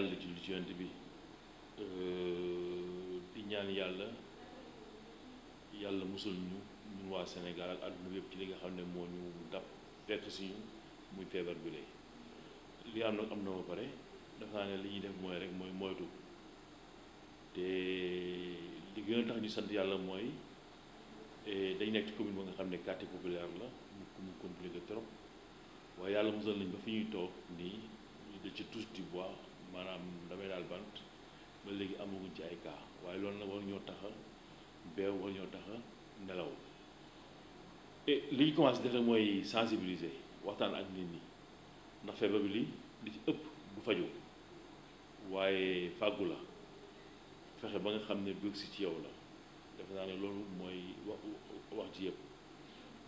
yàlla ci lu ci yonent bi di ñaan yàlla yàlla musul ñun waa Sénégal ak àdduna yëpp ci li nga xam ne moo ñu dab fekk si ñu muy feebar bi lay li am nag am na ba pare def naa ne li ñuy def mooy rek mooy moytu te li gën a tax ñu sant yàlla mooy dañ nekk ci commune ba nga xam ne quartier populaire la mu compliqué trop waaye yàlla musal nañ ba fi ñuy toog nii da ci touche du bois maanaam damay daal bant ba léegi amaguñ ci ay cas waaye loolu nag war ñoo tax a beew war ñoo tax a nelaw et li ñu commencé def rek mooy sensibiliser waxtaan ak nit ñi ndax feebar bi li ci ëpp du faju waaye fàggu la fexe ba nga xam ne bëgg si ci yow la defe naa ne loolu mooy wax ci yëpp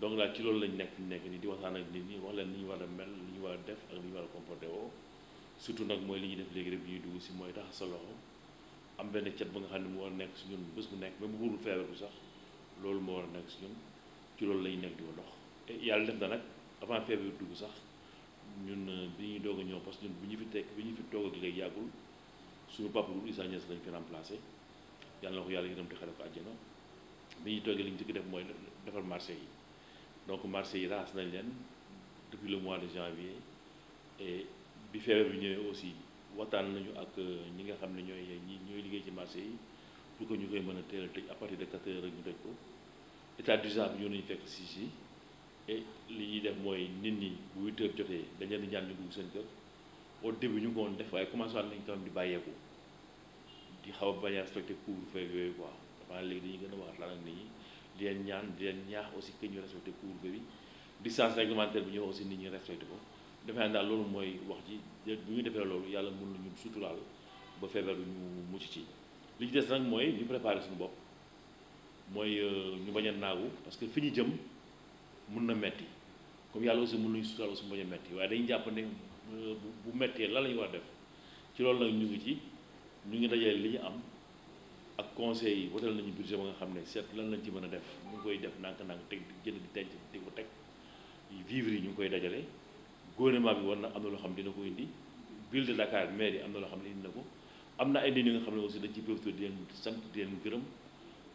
donc daal ci loolu lañ nekk ni di waxtaan ak nit ñi wax leen ni ñu war a mel li ñu war a def ak li ñu war a comporté woo surtout nag mooy li ñuy def léegi rek bi ñuy dugg si mooy tax sa loxo am benn cet ba nga xam ne mu war a nekk si ñun bés bu nekk même bu wóorul feebar bi sax loolu moo war a nekk si ñun ci loolu lañu nekk di ko dox te yàlla def na nag avant feebar bi dugg sax ñun bi ñuy doog a ñëw parce que ñun bi ñu fi toog ak léegi yàggul suñu papa bu Issa Niass lañ fi remplacé yàlla na ko yàlla yërëm te xare ko àjjana bi ñuy toogee li ñu njëkk def mooy defar marché yi donc marché yi raas nañ leen depuis le mois de janvier et bi feebar bi ñëwee aussi waxtaan nañu ak ñi nga xam ne ñooy liggéey ci marché yi pour que ñu koy mën a teel a tëj à partir de 4 heures rek ñu tëj ko état d'urgence bi ñoo nañu fekk si et li ñuy def mooy nit ñi bu 8 heures jotee dañ leen di ñaan ñu dugg seen kër au début ñu ko woon def waaye commencé waat nañ ko di bàyyeeku di xaw a bañ a respecté couvre-feu yooyu quoi dafa léegi dañuy gën a waxtaan ak nit ñi di leen ñaan di leen ñaax aussi que ñu respecté couvre-feu bi distance réglementaire bi ñëw aussi nit ñi respecté ko defe naa daal loolu mooy wax ji bu ñu defee loolu yàlla mën nañu suturaal ba feebar bi ñu mucc ci li ci des nag mooy ñu préparé suñu bopp mooy ñu bañ a naagu parce que fi ñu jëm mun na metti comme yàlla aussi mën nañu suturaal aussi mu bañ a metti waaye dañuy jàpp ne bu mettee lan la ñu war a def ci loolu nag ñu ngi dajale li ñu am ak conseil yi wotal nañu budget ba nga xam ne seet lan lañ ci mën a def ñu ngi koy def ndànk-ndànk teg jënd di denc di ko teg vivre yi ñu ngi koy dajale gouvernement bi war na am na loo xam dina ko indi ville de Dakar maire yi am na loo xam ne indi na ko am na ay nit ñi nga xam ne aussi dañ ci profité di leen sant di leen gërëm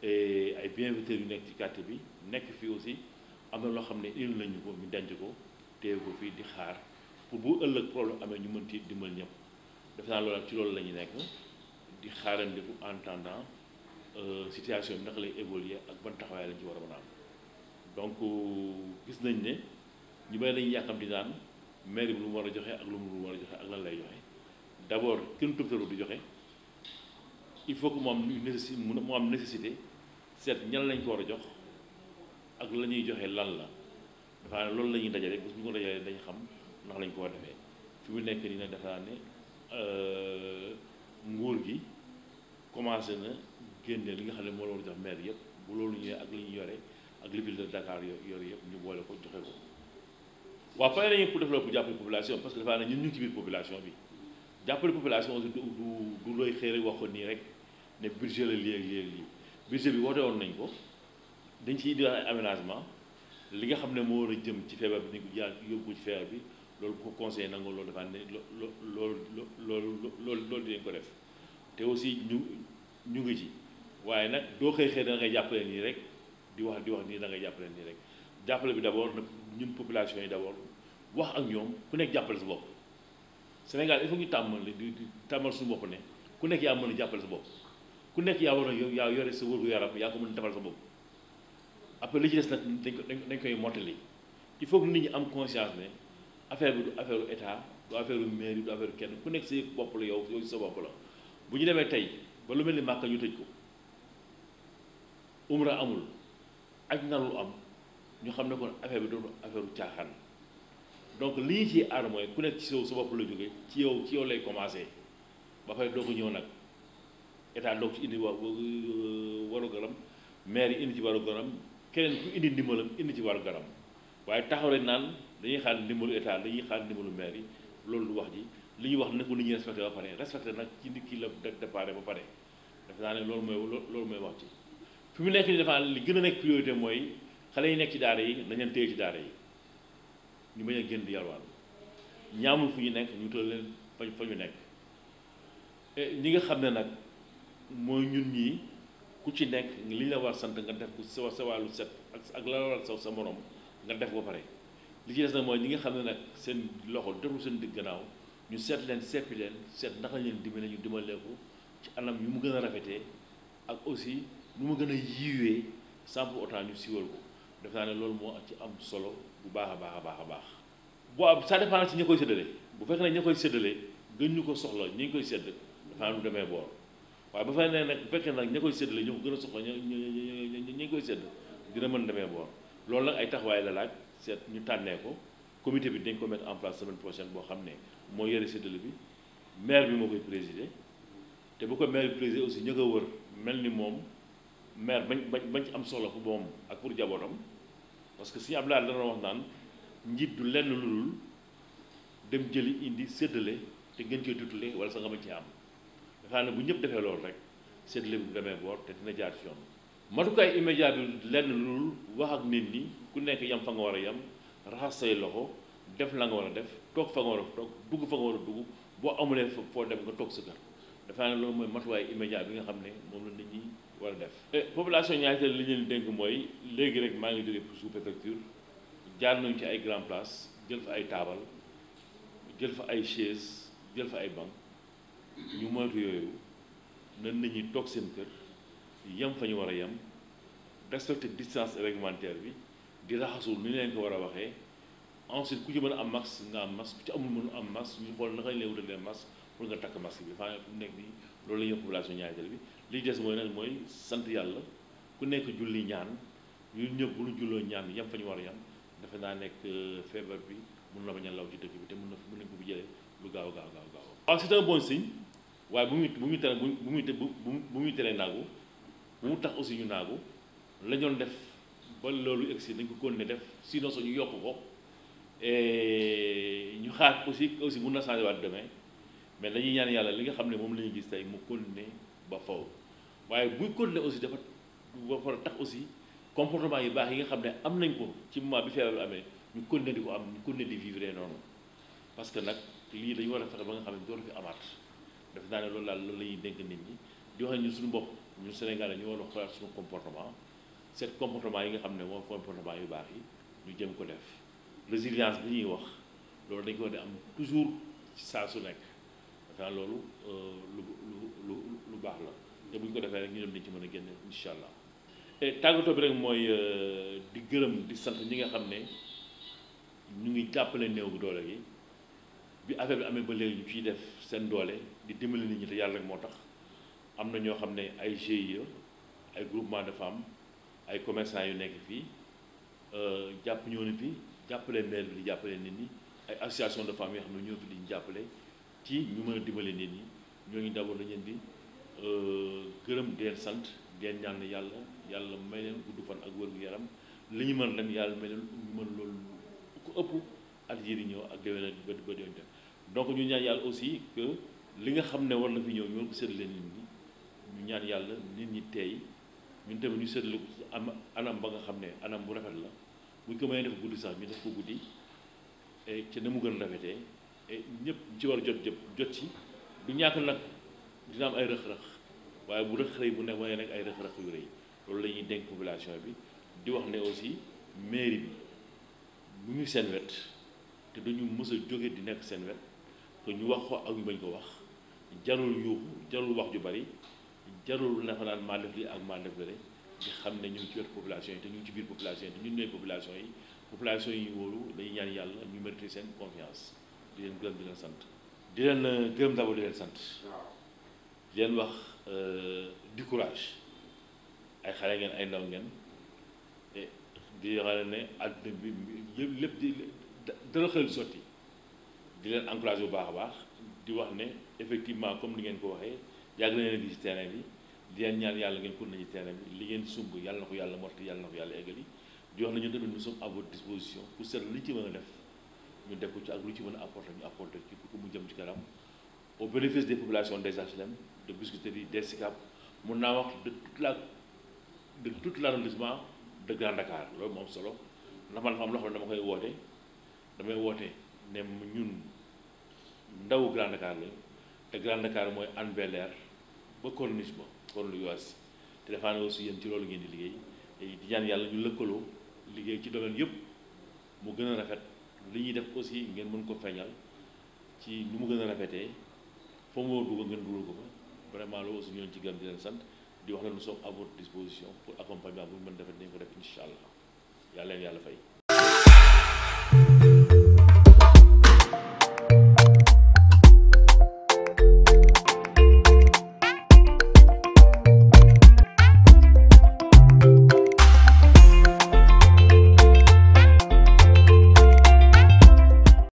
ay bienfaiteurs yu nekk ci quartier bi nekk fii aussi am na loo xam ne indi nañu ko ñu denc ko téye ko fii di xaar pour bu ëllëg problème amee ñu mën ci dimbal ñëpp def naa loolu ci loolu la ñu nekk di xaarandiku en attendant situation bi naka lay évoluer ak ban taxawaay lañ ci war a mën a am donc gis nañ ne ñu bëri dañuy yàkkamti naan mairie bi lu mu war a joxe ak lu mu war a joxe ak lan lay joxe d'abord kenn tëbtalu di joxe il faut que mu am nécessité seet ñan lañ ko war a jox ak la ñuy joxe lan la dafa ne loolu la ñuy dajale bés bu ñu ko dajalee dañ xam ndax lañ ko war a defee fi mu nekk nii nag dafa ne nguur gi commencé na génne li nga xam ne moo la war a jox maire yëpp bu loolu ñëwee ak li ñu yore ak li ville de Dakar yore yëpp ñu boole ko joxe ko waaw pare nañu pour def loolu pour jàppale population parce que dafa ne ñun ñu ngi ci biir population bi jàppale population aussi du looy xëy rek wax ko nii rek ne budget la lii ak lii ak lii budget bi woote woon nañ ko dañ ciy indi ay aménagement li nga xam ne moo war a jëm ci feebar bi ni ko yóbbu ci feebar bi loolu bu ko conseillé nangoo loolu dafa ne loolu dinañ ko def te aussi ñu ngi ci waaye nag doo xëy da ngay jàppale nii rek di wax nii da ngay jàppale nii rek jàppale bi d'abord nag ñun population yi d'abord wax ak ñoom ku nekk jàppale sa bopp Sénégal il faut ñu di tàmmal suñu bopp ne ku nekk yaa mën a jàppale sa bopp ku nekk yaa war a yaa yore sa wërgu yaram yaa ko mën a defal sa bopp après li ci des nag dañ koy mottali il faut que nit ñi am conscience ne affaire bi du affaire état du affaire mairie du affaire kenn ku nekk si bopp la yow sa bopp la bu ñu demee tey ba lu mel ni Màkka ñu tëj ko umra amul aj narul am ñu xam ne kon affaire bi doon affaire caaxaan donc li ñu ciy aar mooy ku nekk ci sa bopp la jógee ci yow lay commencé ba pare doo ko ñëw nag état doog ci indi waru garam maire yi indi ci waru garam keneen ku indi ndimbalam indi ci waru garam waaye taxaw rek naan dañuy xaar ndimbalu état dañuy xaar ndimbalu maire yi loolu du wax ji li ñuy wax ne ko nit ñi respecté ba pare respecté nag ci nit ki la déparé ba pare def naa ne loolu mooy wax ci fi mu nekk nii dafa li gën a nekk priorité mooy xale yi nekk ci daara yi nañ leen téye ci daara yi ñu bañ a génn di yalwaan ñaamul fu ñu nekk ñu tëral leen fa ñu nekk ñi nga xam ne nag mooy ñun ñii ku ci nekk li la war sant nga def ko sa wàllu set ak la war sa morom nga def ko pare li ci des nag mooy ñi nga xam ne nag seen loxo deful seen digg gannaaw ñu seet leen seppi leen seet naka leen dimbale ñu dimbalee ko ci anam yu mu gën a rafetee ak aussi nu mu gën a yiwee sans pour autant ñu siwal ko def naa ne loolu moo ci am solo bu baax a baax a baax a baax. bon ça dépend ci ñi koy séddale bu fekkee ne ñi koy séddale gën ñu ko soxla ñi ngi koy sédd dafa am lu demee boor waaye bu fekkee ne nag bu fekkee nag ñi koy séddale ñu ko gën a soxla ñi ngi koy sédd dina mën demee boor loolu nag ay taxawaay la laaj seet ñu tànnee ko comité bi dañ ko mettre en place semaine prochaine boo xam ne moo yore séddale bi maire bi moo koy présider te bu ko maire bi présider aussi ña ko wër mel ni moom maire bañ ci am soxla pour moom ak pour jabootam parce que suñu Abdoulaye dana wax naan njiit du lenn lu dul dem jëli indi séddale te gën cee tutale wala sa nga ma ci am dafa ne bu ñëpp defee loolu rek séddale bi bu demee boor te dina jaar ci yoon matukaay immédiat bi lenn lu dul wax ak nit ñi ku nekk yam fa nga war a yam raxas say loxo def la nga war a def toog fa nga war a toog dugg fa nga war a dugg boo amulee foo dem nga toog sa kër dafa ne loolu mooy matuwaay immédiat bi nga xam ne moom la nit ñi war a def. population Niayes li ñu leen dénk mooy léegi rek maa ngi jógee sous-préfecture jaar nañu ci ay grand place jël fa ay taabal jël fa ay chaise jël fa ay banc ñu moytu yooyu na nit ñi toog seen kër yem fa ñu war a yem respecter distance réglementaire bi di raxasul ni leen ko war a waxee ensuite ku ci mën a am masque nga am masque ku ci amul mën a am masque ñu xool naka lañ lay wutalee masque pour nga takk masque bi fa mu nekk nii loolu la ñuy population Niayes bi li des mooy nag mooy sant yàlla ku nekk julli ñaan ñun ñëpp bu ñu julloo ñaan yem fa ñu war a yem defe naa nekk feebar bi mun na bañ a law ci dëkk bi te mun nañ ko bu jëlee lu gaaw gaaw gaaw gaaw. waaw c'est un bon signe waaye bu muy tere bu muy teree naagu bu mu tax aussi ñu naagu la ñoon def ba loolu egsi dañ ko continuer def sinon sax ñu yokk ko ñu xaar aussi mun na changé waat demain mais dañuy ñaan yàlla li nga xam ne moom la ñuy gis tey mu continuer ba faw waaye buy continuer aussi dafa war a tax aussi comportement yu baax yi nga xam ne am nañ ko ci moment bi feebar bi amee ñu continuer di ko am ñu continuer di vivre noonu parce que nag lii dañu war a fexe ba nga xam ne dootu fi amaat def naa ne loolu daal loolu la ñuy dénk nit ñi di wax ne ñun suñu bopp ñun Sénégalais ñu war a xoolaat suñu comportement cet comportement yi nga xam ne mooy comportement yu baax yi ñu jëm ko def résilience bi ñuy wax loolu dañ ko war di am toujours ci saa su nekk dafa loolu lu baax la te bu ñu ko defee rek ñu dem dañ ci mën a génne incha allah. et tàggatoo bi rek mooy di gërëm di sant ñi nga xam ne ñu ngi jàppale néew bi doole gi bi affaire bi amee ba léegi ñu ciy def seen doole di dimbali nit ñi te yàlla rek moo tax am na ñoo xam ne ay GIE ay groupement de femmes ay commerçants yu nekk fii jàpp ñoo ni fi jàppale maire bi di jàppale nit ñi ay association de femmes yoo xam ne ñoo fi di ñu jàppale ci ñu mën a dimbale nit ñi ñooñu d'abord dañu leen di gërëm di leen sant di leen ñaan yàlla may leen gudd fan ak wér-gu-yaram li ñu mën ren yàlla may leen ñu mën loolu ko ëpp at yii di ñëw ak déwén ba déwén donc ñu ñaan yàlla aussi que li nga xam ne war na fi ñëw ñu war ko séddale nit ñi ñu ñaan yàlla nit ñi teey ñun tamit ñu séddale ko ci anam ba nga xam ne anam bu rafet la buñ ko mënee def guddi sax ñu def ko guddi et ca na mu gën a rafetee et ñëpp ci war a jot ci du ñàkk nag dina am ay rëq-rëq waaye bu rëq-rëq bu nekk mooy nekk ay rëq-rëq yu rëy loolu la ñuy dénk population bi di wax ne aussi mairie bi bu ñu seen wet te dañu mës a jóge di nekk seen wet que ñu wax ko ak ñu bañ ko wax jarul yuuxu jarul wax ju bari jarul nafa naan maa def li ak maa def lële di xam ne ñu ngi ci wet population yi te ñu ngi ci biir population yi te ñun ñooy population yi ñu wóolu dañuy ñaan yàlla ñu mérité seen confiance di leen gërëm di leen sant di leen gërëm d'abord di leen sant di leen wax du courage ay xale ngeen ay ndaw ngeen di xam ne àdduna bi lépp di dara xel sotti di leen encouragé bu baax a baax di wax ne effectivement comme ni ngeen ko waxee yàgg na leen di ci terrain bi di leen ñaan yàlla ngeen kon nañu terrain bi li ngeen sumb yàlla na ko yàlla mottali yàlla na ko yàlla eggali di wax ne ñun tamit nous sommes à votre disposition pour seet li ci mën a def ñu def ko ci ak lu ci mën a apporter ñu apporter ci pour que mu jëm ci kanam au bénéfice des populations des HLM de Biscuiterie des Sicap mun naa wax de tout l'arrondissement de Grand Dakar loolu moom solo ndax man dafa am loo xam ne dama koy damay woote ne ñun ndawu Grand Dakar la te Grand Dakar mooy Hann Bel-Air ba corniche ba corniche Ouest te defaa ne aussi yéen ci loolu ngeen di liggéey te di ñaan yàlla ñu lëkkaloo liggéey ci domaine yëpp mu gën a rafet li ñuy def aussi ngeen mën ko feeñal ci nu mu gën a rafetee foo mu dugg ngeen dugal ko fa vraiment loolu aussi ñoo ci gërëm di leen sant di wax ne nous sommes à votre disposition pour accompagnement bu ñu mën defee dañ ko def incha allah yàlla leen yàlla fay.